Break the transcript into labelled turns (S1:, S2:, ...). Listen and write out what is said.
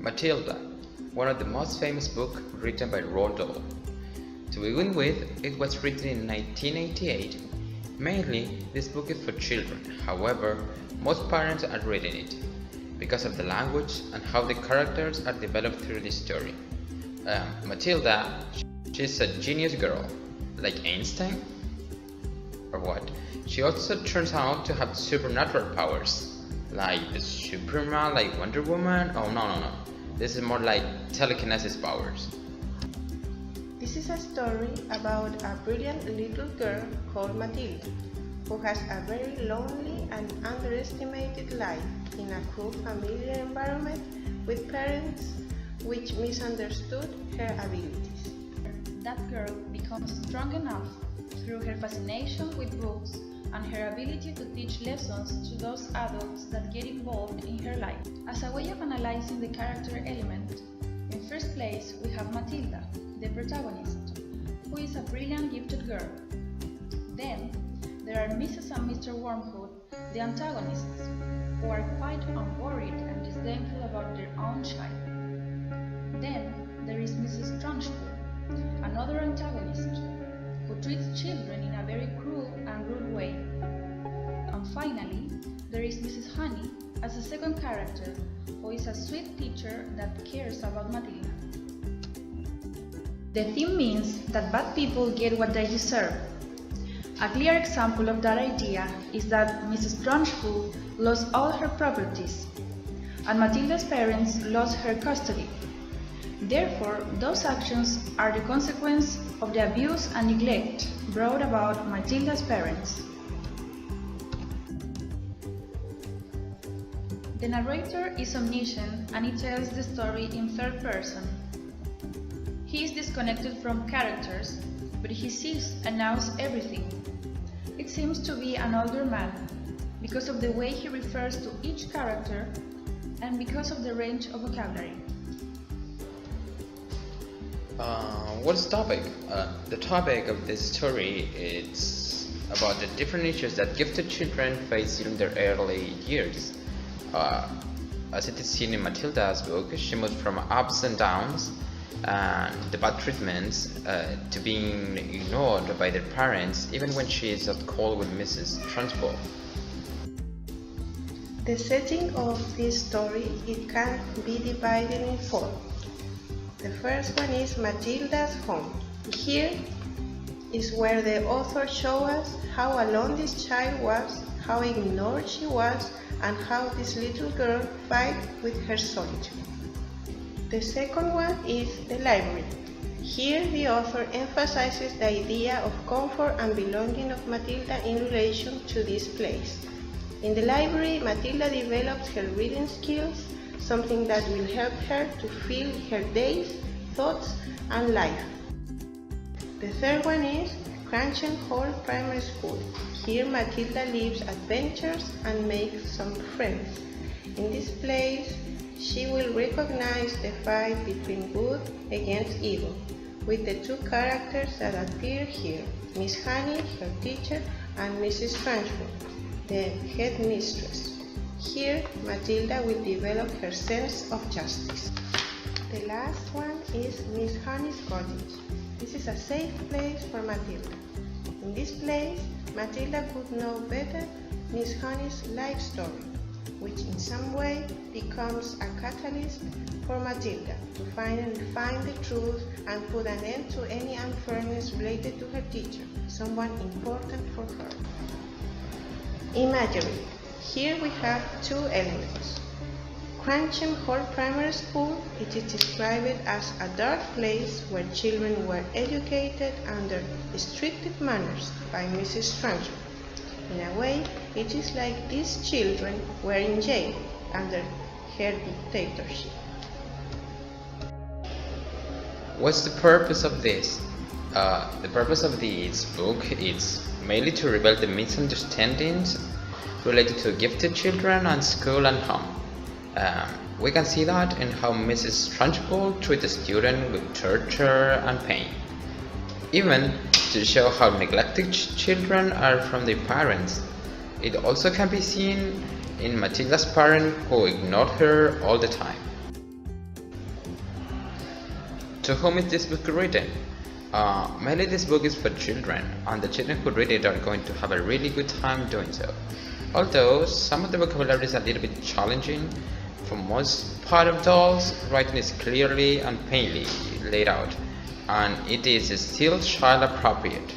S1: Matilda, one of the most famous books written by Roald Dahl. To begin with, it was written in 1988. Mainly, this book is for children. However, most parents are reading it because of the language and how the characters are developed through the story. Matilda, she's a genius girl, like Einstein? Or what? She also turns out to have supernatural powers, like Superman, like Wonder Woman. Oh no. This is more like telekinesis powers.
S2: This is a story about a brilliant little girl called Matilda, who has a very lonely and underestimated life in a cruel familiar environment with parents which misunderstood her abilities.
S3: That girl becomes strong enough through her fascination with books and her ability to teach lessons to those adults that get involved in her life. As a way of analyzing the character element, in first place we have Matilda, the protagonist, who is a brilliant gifted girl. Then there are Mrs. and Mr. Wormwood, the antagonists, who are quite unworried and disdainful about their own child. Then there is Mrs. Trunchbull, another antagonist, who treats children in a very cruel and rude way. And finally, there is Mrs. Honey as a second character, who is a sweet teacher that cares about Matilda. The theme means that bad people get what they deserve. A clear example of that idea is that Mrs. Trunchbull lost all her properties, and Matilda's parents lost her custody. Therefore, those actions are the consequence of the abuse and neglect brought about Matilda's parents. The narrator is omniscient and he tells the story in third person. He is disconnected from characters, but he sees and knows everything. It seems to be an older man, because of the way he refers to each character and because of the range of vocabulary.
S1: What's the topic? The topic of this story is about the different issues that gifted children face during their early years. As it is seen in Matilda's book, she moves from ups and downs and the bad treatments to being ignored by their parents, even when she is at call with Mrs. Trunchbull.
S2: The setting of this story can be divided in four. The first one is Matilda's home. Here is where the author shows us how alone this child was, how ignored she was, and how this little girl fight with her solitude. The second one is the library. Here the author emphasizes the idea of comfort and belonging of Matilda in relation to this place. In the library, Matilda develops her reading skills, something that will help her to fill her days, thoughts, and life. The third one is Cranston Hall Primary School. Here Matilda lives adventures and makes some friends. In this place, she will recognize the fight between good against evil, with the two characters that appear here, Miss Honey, her teacher, and Mrs. Trunchbull, the headmistress. Here, Matilda will develop her sense of justice. The last one is Miss Honey's cottage. This is a safe place for Matilda. In this place, Matilda could know better Miss Honey's life story, which in some way becomes a catalyst for Matilda to finally find the truth and put an end to any unfairness related to her teacher, someone important for her. Imagery. Here we have two elements. Cranston Hall Primary School, it is described as a dark place where children were educated under restricted manners by Mrs. Trunchbull. In a way, it is like these children were in jail under her dictatorship.
S1: What's the purpose of this? The purpose of this book is mainly to reveal the misunderstandings related to gifted children and school and home. We can see that in how Mrs. Trunchbull treats a student with torture and pain. Even to show how neglected children are from their parents. It also can be seen in Matilda's parents who ignored her all the time. To whom is this book written? Mainly this book is for children, and the children who read it are going to have a really good time doing so. Although some of the vocabulary is a little bit challenging, for most part of dolls, writing is clearly and plainly laid out, and it is still child appropriate.